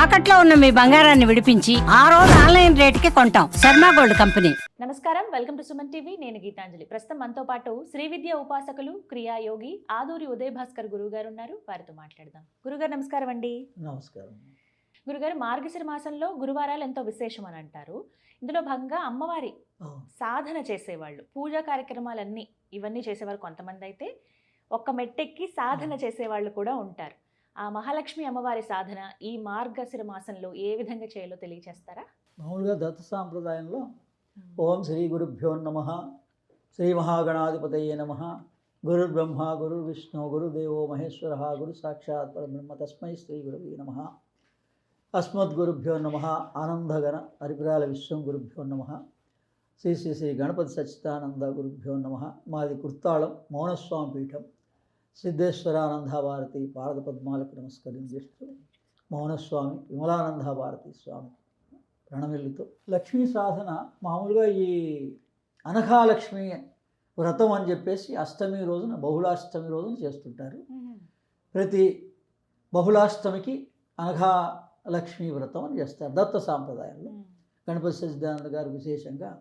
తాకట్లో ఉన్న మీ బంగారాన్ని విడిపించి ఆ రోజు ఆన్లైన్ రేటుకి కొంటాం. Sharma gold company. నమస్కారం, వెల్కమ్ టు సుమన్ టీవీ. నేను గీతాంజలి. ప్రస్తుతం మనతో పాటు శ్రీ విద్య ఉపాసకులు క్రియాయోగి ఆదూరి ఉదయ్ భాస్కర్ గురువు గారు ఉన్నారు. వారితో మాట్లాడదాం. గురుగారు నమస్కారం అండి. నమస్కారం. గురుగారు, మార్గశిర మాసంలో గురువారాలు ఎంతో విశేషం అని అంటారు. ఇందులో భాగంగా అమ్మవారి సాధన చేసేవాళ్ళు, పూజా కార్యక్రమాలన్నీ ఇవన్నీ చేసేవారు కొంతమంది అయితే, ఒక్క మెట్టెక్కి సాధన చేసేవాళ్ళు కూడా ఉంటారు. ఆ మహాలక్ష్మి అమ్మవారి సాధన ఈ మార్గశిర మాసంలో ఏ విధంగా చేయాలో తెలియచేస్తారా? మామూలుగా దత్త సాంప్రదాయంలో ఓం శ్రీ గురుభ్యో నమః, శ్రీ మహాగణాధిపతయే నమః, గురుర్ బ్రహ్మ గురుర్ విష్ణు గురుదేవో మహేశ్వర గురు సాక్షాత్ పరబ్రహ్మ తస్మై శ్రీ గురవే నమః, అస్మద్గురుభ్యో నమః, ఆనందగణ హరిపురాల విశ్వం గురుభ్యో నమః, శ్రీ శ్రీ శ్రీ గణపతి సచ్చిదానంద గురుభ్యో నమః. మాది కుర్తాళం మౌనస్వామి పీఠం. సిద్ధేశ్వరానంద భారతి పారద పద్మాలకు నమస్కరించేస్తూ మౌనస్వామి విమలానంద భారతి స్వామి ప్రణమిల్లుతో లక్ష్మీ సాధన మామూలుగా ఈ అనఘాలక్ష్మి వ్రతం అని చెప్పేసి అష్టమి రోజున బహుళాష్టమి రోజున చేస్తుంటారు. ప్రతి బహుళాష్టమికి అనఘాలక్ష్మి వ్రతం అని చేస్తారు దత్త సాంప్రదాయంలో. గణపతి సచ్చిదానంద గారు విశేషంగా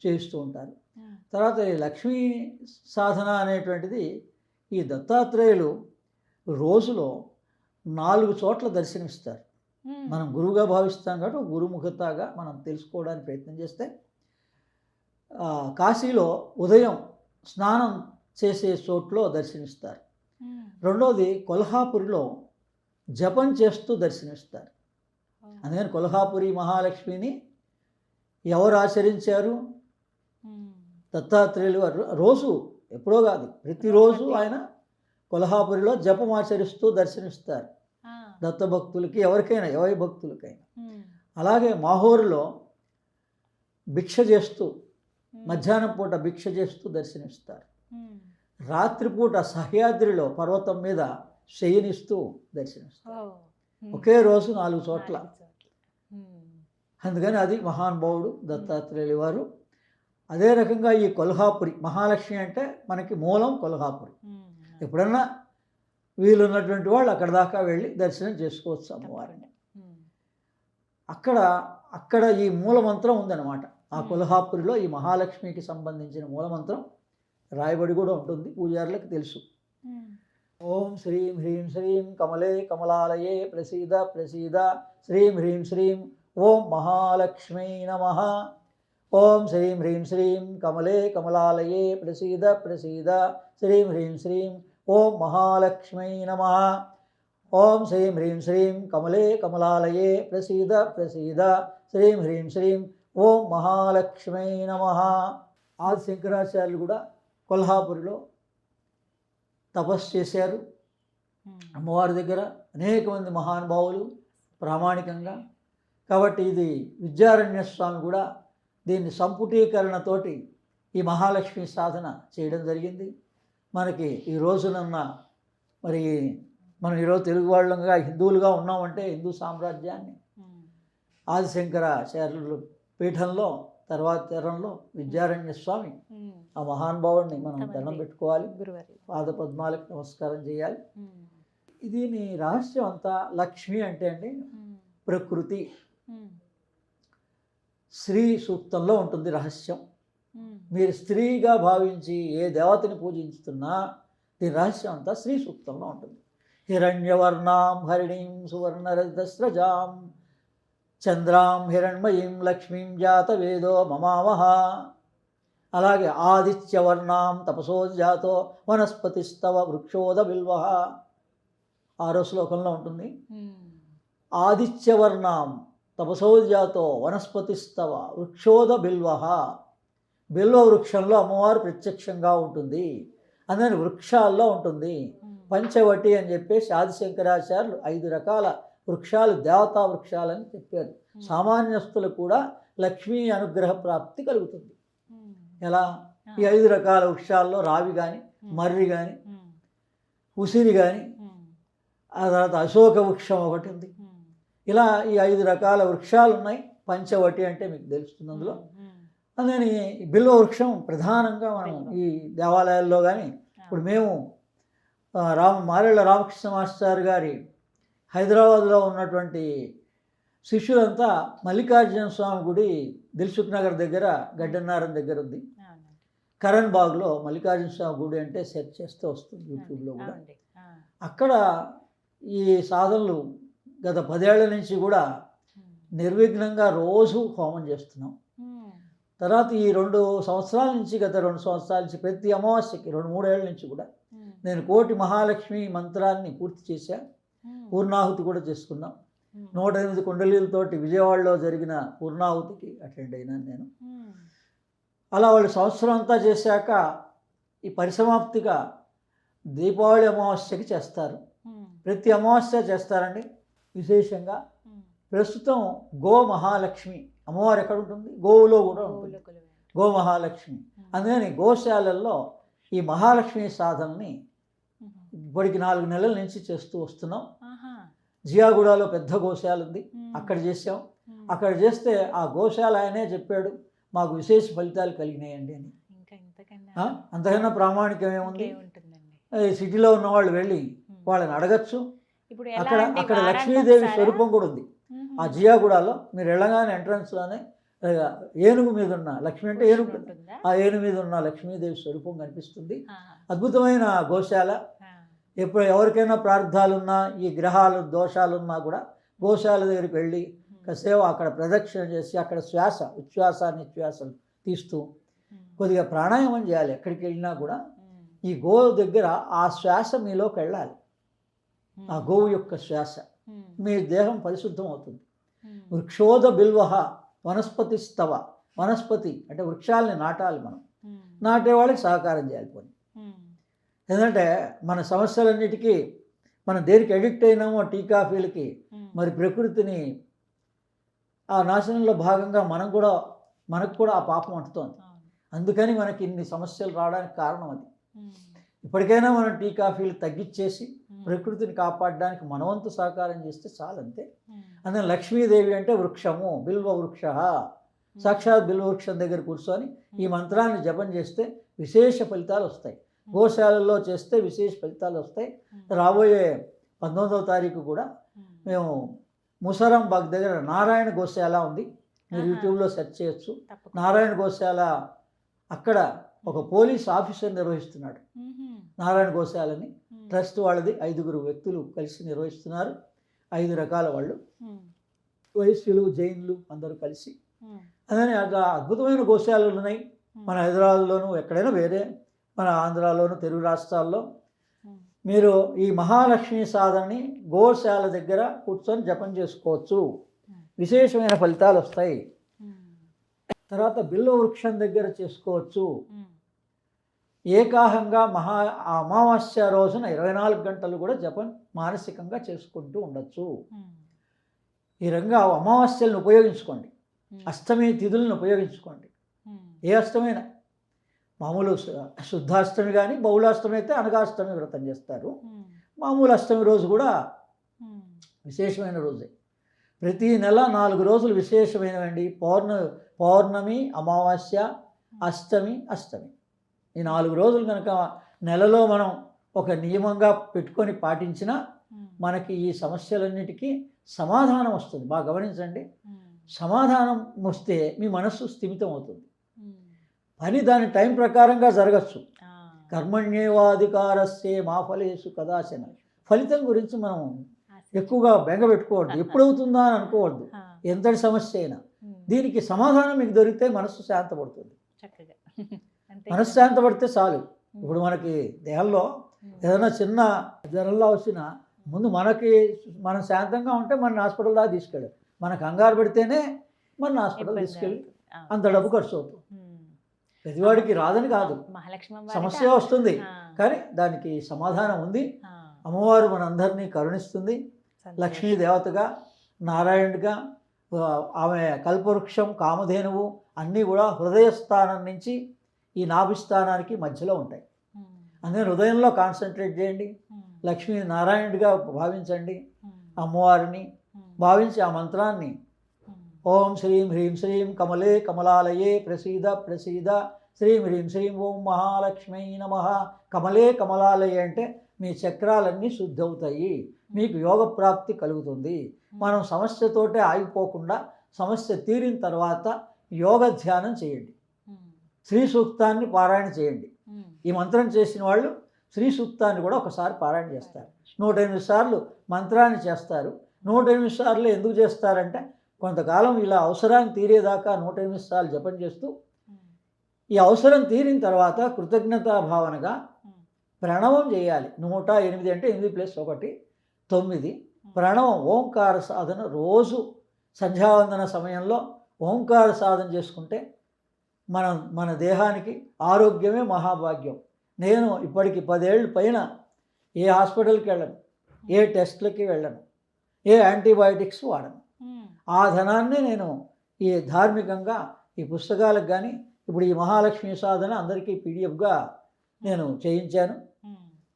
చేస్తూ ఉంటారు. తర్వాత ఈ లక్ష్మీ సాధన అనేటువంటిది ఈ దత్తాత్రేయులు రోజులో 4 చోట్ల దర్శనమిస్తారు. మనం గురువుగా భావిస్తాం కాబట్టి గురుముఖతగా మనం తెలుసుకోవడానికి ప్రయత్నం చేస్తే, కాశీలో ఉదయం స్నానం చేసే చోట్లో దర్శనమిస్తారు. రెండోది కొల్హాపురిలో జపం చేస్తూ దర్శనమిస్తారు. అందుకని కొల్హాపురి మహాలక్ష్మిని ఎవరు ఆచరించారు? దత్తాత్రేయులు వారు. రోజు ఎప్పుడో కాదు, ప్రతిరోజు ఆయన కొల్హాపురిలో జపం ఆచరిస్తూ దర్శనిస్తారు దత్తభక్తులకి, ఎవరికైనా ఎవరి భక్తులకైనా. అలాగే మాహోరులో భిక్ష చేస్తూ మధ్యాహ్నం పూట భిక్ష చేస్తూ దర్శనిస్తారు. రాత్రిపూట సహ్యాద్రిలో పర్వతం మీద శయనిస్తూ దర్శనిస్తారు. ఒకే రోజు 4 చోట్ల. అందుకని అది మహానుభావుడు దత్తాత్రేయులు వారు. అదే రకంగా ఈ కొల్హాపురి మహాలక్ష్మి అంటే మనకి మూలం కొల్హాపురి. ఎప్పుడన్నా వీలున్నటువంటి వాళ్ళు అక్కడ దాకా వెళ్ళి దర్శనం చేసుకోవచ్చు అమ్మవారిని. అక్కడ ఈ మూలమంత్రం ఉందన్నమాట. ఆ కొల్హాపురిలో ఈ మహాలక్ష్మికి సంబంధించిన మూలమంత్రం రాయబడి కూడా ఉంటుంది, పూజారులకు తెలుసు. ఓం శ్రీం హ్రీం శ్రీం కమలే కమలాలయే ప్రసీద ప్రసీద, శ్రీం హ్రీం శ్రీం ఓం మహాలక్ష్మీ నమః. ఓం శ్రీం హ్రీం శ్రీం కమలే కమలాలయే ప్రసీద ప్రసీద, శ్రీం హ్రీం శ్రీం ఓం మహాలక్ష్మీ నమః. ఓం శ్రీం హ్రీం శ్రీం కమలే కమలాలయే ప్రసీద ప్రసీద, శ్రీం హ్రీం శ్రీం ఓం మహాలక్ష్మీ నమః. ఆది శంకరాచార్యులు కూడా కొల్హాపురిలో తపస్సు చేశారు. అమ్మవారి దగ్గర అనేక మంది మహానుభావులు ప్రామాణికంగా. కాబట్టి ఇది విద్యారణ్య స్వామి కూడా దీన్ని సంపుటీకరణతోటి ఈ మహాలక్ష్మి సాధన చేయడం జరిగింది. మనకి ఈ రోజునన్న మరి మనం ఈరోజు తెలుగు వాళ్ళంగా హిందువులుగా ఉన్నామంటే హిందూ సామ్రాజ్యాన్ని ఆదిశంకరాచార్యుల పీఠంలో తర్వాత తరంలో విద్యారణ్య స్వామి, ఆ మహానుభావుడిని మనం దండం పెట్టుకోవాలి, పాద పద్మాలకు నమస్కారం చేయాలి. దీని రహస్యం అంతా లక్ష్మి అంటే అండి ప్రకృతి, స్త్రీ సూక్తంలో ఉంటుంది రహస్యం. మీరు స్త్రీగా భావించి ఏ దేవతని పూజించుతున్నా దీని రహస్యం అంతా స్త్రీ సూక్తంలో ఉంటుంది. హిరణ్యవర్ణాం హరిణీం సువర్ణరజస్రజాం చంద్రాం హిరణ్మయీం లక్ష్మీం జాత వేదో మమావహ. అలాగే ఆదిత్యవర్ణాం తపసో జాతో వనస్పతిస్తవ వృక్షోద బిల్వః 6వ శ్లోకంలో ఉంటుంది. ఆదిత్యవర్ణాం తపసోజాతో వనస్పతిస్తవ వృక్షోద బిల్వః. బిల్వ వృక్షంలో అమ్మవారు ప్రత్యక్షంగా ఉంటుంది, అందుకని వృక్షాల్లో ఉంటుంది. పంచవటి అని చెప్పేసి ఆదిశంకరాచార్యులు 5 రకాల వృక్షాలు దేవతా వృక్షాలని చెప్పారు. సామాన్యస్తులకు కూడా లక్ష్మీ అనుగ్రహ ప్రాప్తి కలుగుతుంది. ఎలా? ఈ 5 రకాల వృక్షాల్లో రావి కానీ, మర్రి కానీ, ఉసిరి కానీ, ఆ తర్వాత అశోక వృక్షం ఒకటి ఉంది. ఇలా ఈ 5 రకాల వృక్షాలు ఉన్నాయి. పంచవటి అంటే మీకు తెలుస్తుంది అందులో. అందుకని బిల్వ వృక్షం ప్రధానంగా మనం ఈ దేవాలయాల్లో కానీ, ఇప్పుడు మేము మారేళ్ళ రామకృష్ణ మాస్టర్ గారి హైదరాబాద్లో ఉన్నటువంటి శిష్యులంతా మల్లికార్జున స్వామి గుడి దిల్సుఖ్ నగర్ దగ్గర గడ్డన్నారం దగ్గర ఉంది. అవునండి. కరణ్ బాగ్లో మల్లికార్జున స్వామి గుడి అంటే సెర్చ్ చేస్తే వస్తుంది యూట్యూబ్లో కూడా. అవునండి. అక్కడ ఈ సాధనలు గత 10 ఏళ్ల నుంచి కూడా నిర్విఘ్నంగా రోజు హోమం చేస్తున్నాం. తర్వాత ఈ 2 సంవత్సరాల నుంచి, గత 2 సంవత్సరాల నుంచి ప్రతి అమావాస్యకి 2-3 ఏళ్ల నుంచి కూడా నేను కోటి మహాలక్ష్మి మంత్రాన్ని పూర్తి చేశా. పూర్ణాహుతి కూడా చేసుకున్నాం. 108 కుండలీలతోటి విజయవాడలో జరిగిన పూర్ణాహుతికి అటెండ్ అయినాను నేను. అలా వాళ్ళు సంవత్సరం అంతా చేశాక ఈ పరిసమాప్తిగా దీపావళి అమావాస్యకి చేస్తారు. ప్రతి అమావాస్య చేస్తారండి. విశేషంగా ప్రస్తుతం గో మహాలక్ష్మి అమ్మవారు ఎక్కడ ఉంటుంది? గోవులో కూడా ఉంటుంది గో మహాలక్ష్మి. అందుకని గోశాలల్లో ఈ మహాలక్ష్మి సాధనని ఇప్పటికి 4 నెలల నుంచి చేస్తూ వస్తున్నాం. జియాగూడలో పెద్ద గోశాల ఉంది, అక్కడ చేసాం. అక్కడ చేస్తే ఆ గోశాల ఆయనే చెప్పాడు మాకు విశేష ఫలితాలు కలిగినాయండి అని. అంతకన్నా ప్రామాణికం ఏముంది? సిటీలో ఉన్న వాళ్ళు వెళ్ళి వాళ్ళని అడగచ్చు. అక్కడ లక్ష్మీదేవి స్వరూపం కూడా ఉంది ఆ జియాగూడలో. మీరు వెళ్ళగానే ఎంట్రన్స్లోనే ఏనుగు మీద ఉన్న లక్ష్మి అంటే ఏనుగు, ఆ ఏనుగు మీద ఉన్న లక్ష్మీదేవి స్వరూపం కనిపిస్తుంది. అద్భుతమైన గోశాల. ఎప్పుడు ఎవరికైనా ప్రార్థాలున్నా, ఈ గ్రహాలు దోషాలున్నా కూడా గోశాల దగ్గరికి వెళ్ళి కాసేపు అక్కడ ప్రదక్షిణ చేసి అక్కడ ఉచ్ఛ్వాస నిశ్వాసాలు తీస్తూ కొద్దిగా ప్రాణాయామం చేయాలి. ఎక్కడికి వెళ్ళినా కూడా ఈ గోవు దగ్గర ఆ శ్వాస మీలోకి వెళ్ళాలి. ఆ గోవు యొక్క శ్వాస మీ దేహం పరిశుద్ధం అవుతుంది. వృక్షోద బిల్వహ వనస్పతి స్తవ. వనస్పతి అంటే వృక్షాలని నాటాలి. మనం నాటేవాళ్ళకి సహకారం చేయాలి. పోనీ ఎందుకంటే మన సమస్యలన్నిటికీ మనం దేనికి అడిక్ట్ అయినామో టీ కాఫీలకి, మరి ప్రకృతిని ఆ నాశనంలో భాగంగా మనకు కూడా ఆ పాపం అంటుతోంది. అందుకని మనకి ఇన్ని సమస్యలు రావడానికి కారణం అది. ఇప్పటికైనా మనం టీ కాఫీలు తగ్గించేసి ప్రకృతిని కాపాడడానికి మనవంతు సహకారం చేస్తే చాలంతే. అందుకని లక్ష్మీదేవి అంటే వృక్షము, బిల్వ వృక్ష. సాక్షాత్ బిల్వ వృక్షం దగ్గర కూర్చొని ఈ మంత్రాన్ని జపం చేస్తే విశేష ఫలితాలు వస్తాయి. గోశాలల్లో చేస్తే విశేష ఫలితాలు వస్తాయి. రాబోయే 19వ తారీఖు కూడా మేము ముసరంబాగ్ దగ్గర నారాయణ గోశాల ఉంది, మీరు యూట్యూబ్లో సెర్చ్ చేయొచ్చు. నారాయణ గోశాల అక్కడ ఒక పోలీస్ ఆఫీసర్ నిర్వహిస్తున్నాడు నారాయణ గోశాలని. ట్రస్ట్ వాళ్ళది 5 వ్యక్తులు కలిసి నిర్వహిస్తున్నారు. 5 రకాల వాళ్ళు, వైశ్యులు, జైన్లు అందరూ కలిసి. అదే అట్లా అద్భుతమైన గోశాలలు ఉన్నాయి మన హైదరాబాద్లోనూ, ఎక్కడైనా వేరే మన ఆంధ్రాలోను, తెలుగు రాష్ట్రాల్లో. మీరు ఈ మహాలక్ష్మి సాధనని గోశాల దగ్గర కూర్చొని జపం చేసుకోవచ్చు, విశేషమైన ఫలితాలు వస్తాయి. తర్వాత బిల్వ వృక్షం దగ్గర చేసుకోవచ్చు. ఏకాహంగా అమావాస్య రోజున 24 గంటలు కూడా జపం మానసికంగా చేసుకుంటూ ఉండొచ్చు. ఈ రంగా అమావాస్యలను ఉపయోగించుకోండి, అష్టమి తిథులను ఉపయోగించుకోండి. ఏ అష్టమైనా, మామూలు శుద్ధాష్టమి కానీ, బహుళాష్టమి అయితే అనగాష్టమి వ్రతం చేస్తారు. మామూలు అష్టమి రోజు కూడా విశేషమైన రోజే. ప్రతి నెల 4 రోజులు విశేషమైనవండి. పౌర్ణమి, అమావాస్య, అష్టమి. ఈ 4 రోజులు కనుక నెలలో మనం ఒక నియమంగా పెట్టుకొని పాటించినా మనకి ఈ సమస్యలన్నిటికీ సమాధానం వస్తుంది. బాగా గమనించండి, సమాధానం వస్తే మీ మనస్సు స్థిమితం అవుతుంది. పని దాని టైం ప్రకారంగా జరగచ్చు. కర్మణ్యేవాధికారస్యే మా ఫలేషు కదాచన. ఫలితం గురించి మనం ఎక్కువగా బెంగ పెట్టుకోవద్దు, ఎప్పుడవుతుందా అని అనుకోవద్దు. ఎంతటి సమస్య అయినా దీనికి సమాధానం మీకు దొరికితే మనస్సు శాంతపడుతుంది. మనస్సు శాంతపడితే చాలు. ఇప్పుడు మనకి దేహంలో ఏదైనా చిన్న జ్వరంలో వచ్చినా ముందు మనం శాంతంగా ఉంటే మన హాస్పిటల్ దాకా తీసుకెళ్ళాలి. మనకు కంగారు పెడితేనే మన హాస్పిటల్ తీసుకెళ్ళి అంత డబ్బు ఖర్చు అవుతుంది. ప్రతివాడికి రాదని కాదు, సమస్య వస్తుంది, కానీ దానికి సమాధానం ఉంది. అమ్మవారు మనందరినీ కరుణిస్తుంది. లక్ష్మీ దేవతగా, నారాయణుడిగా, ఆమె కల్పవృక్షం, కామధేనువు అన్నీ కూడా హృదయస్థానం నుంచి ఈ నాభిస్థానానికి మధ్యలో ఉంటాయి. అందుకని హృదయంలో కాన్సన్ట్రేట్ చేయండి. లక్ష్మీ నారాయణుడిగా భావించండి. అమ్మవారిని భావించి ఆ మంత్రాన్ని ఓం శ్రీం హ్రీం శ్రీం కమలే కమలాలయే ప్రసీద శ్రీం హ్రీం శ్రీం ఓం మహాలక్ష్మీ నమః. కమలే కమలాలయే అంటే మీ చక్రాలన్నీ శుద్ధి అవుతాయి, మీకు యోగ ప్రాప్తి కలుగుతుంది. మనం సమస్యతోటే ఆగిపోకుండా సమస్య తీరిన తర్వాత యోగ ధ్యానం చేయండి, శ్రీ సూక్తాన్ని పారాయణ చేయండి. ఈ మంత్రం చేసిన వాళ్ళు శ్రీ సూక్తాన్ని కూడా ఒకసారి పారాయణ చేస్తారు. 108 సార్లు మంత్రాన్ని చేస్తారు. 108 సార్లు ఎందుకు చేస్తారంటే కొంతకాలం ఇలా అవసరాన్ని తీరేదాకా 108 సార్లు జపం చేస్తూ ఈ అవసరం తీరిన తర్వాత కృతజ్ఞతా భావనగా ప్రణవం చేయాలి. 108 అంటే 8+1 9. ప్రణవం ఓంకార సాధన రోజు సంధ్యావందన సమయంలో ఓంకార సాధన చేసుకుంటే మన దేహానికి ఆరోగ్యమే మహాభాగ్యం. నేను ఇప్పటికి 10 ఏళ్ళ పైన ఏ హాస్పిటల్కి వెళ్ళను, ఏ టెస్ట్లకి వెళ్ళను, ఏ యాంటీబయాటిక్స్ వాడను. ఆ ధనాన్ని నేను ఈ ధార్మికంగా ఈ పుస్తకాలకు కానీ ఇప్పుడు ఈ మహాలక్ష్మి సాధన అందరికీ పీడిఎఫ్గా నేను చేయించాను.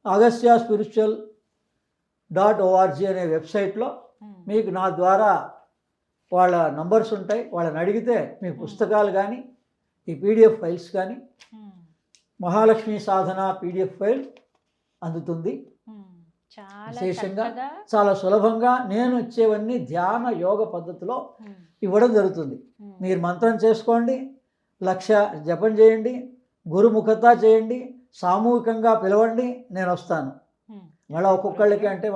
అగస్త్య spiritual.org అనే వెబ్సైట్లో మీకు నా ద్వారా వాళ్ళ నంబర్స్ ఉంటాయి. వాళ్ళని అడిగితే మీ పుస్తకాలు కానీ ఈ పీడిఎఫ్ ఫైల్స్ కానీ మహాలక్ష్మి సాధన పీడిఎఫ్ ఫైల్ అందుతుంది. విశేషంగా చాలా సులభంగా నేను ఇచ్చేవన్నీ ధ్యాన యోగ పద్ధతిలో ఇవ్వడం జరుగుతుంది. మీరు మంత్రం చేసుకోండి, లక్ష జపం చేయండి, గురుముఖత చేయండి, సామూహికంగా పిలవండి, నేను వస్తాను. మళ్ళీ ఒక్కొక్కళ్ళకి అంటే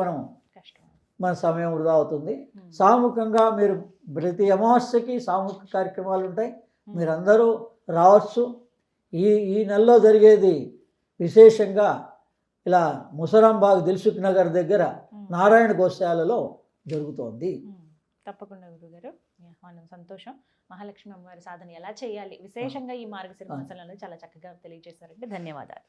మన సమయం వృధా అవుతుంది. సామూహికంగా మీరు ప్రతి అమావాస్యకి సామూహిక కార్యక్రమాలు ఉంటాయి, మీరందరూ రావచ్చు. ఈ నెలలో జరిగేది విశేషంగా ఇలా ముసరాంబాగ్ దిల్సుఖ్ నగర్ దగ్గర నారాయణ గోశాలలో జరుగుతోంది. తప్పకుండా గురుగారు, సంతోషం. మహాలక్ష్మి అమ్మవారి సాధన ఎలా చేయాలి విశేషంగా ఈ మార్గశిర మాసంలో చాలా చక్కగా తెలియజేశారంటే ధన్యవాదాలు.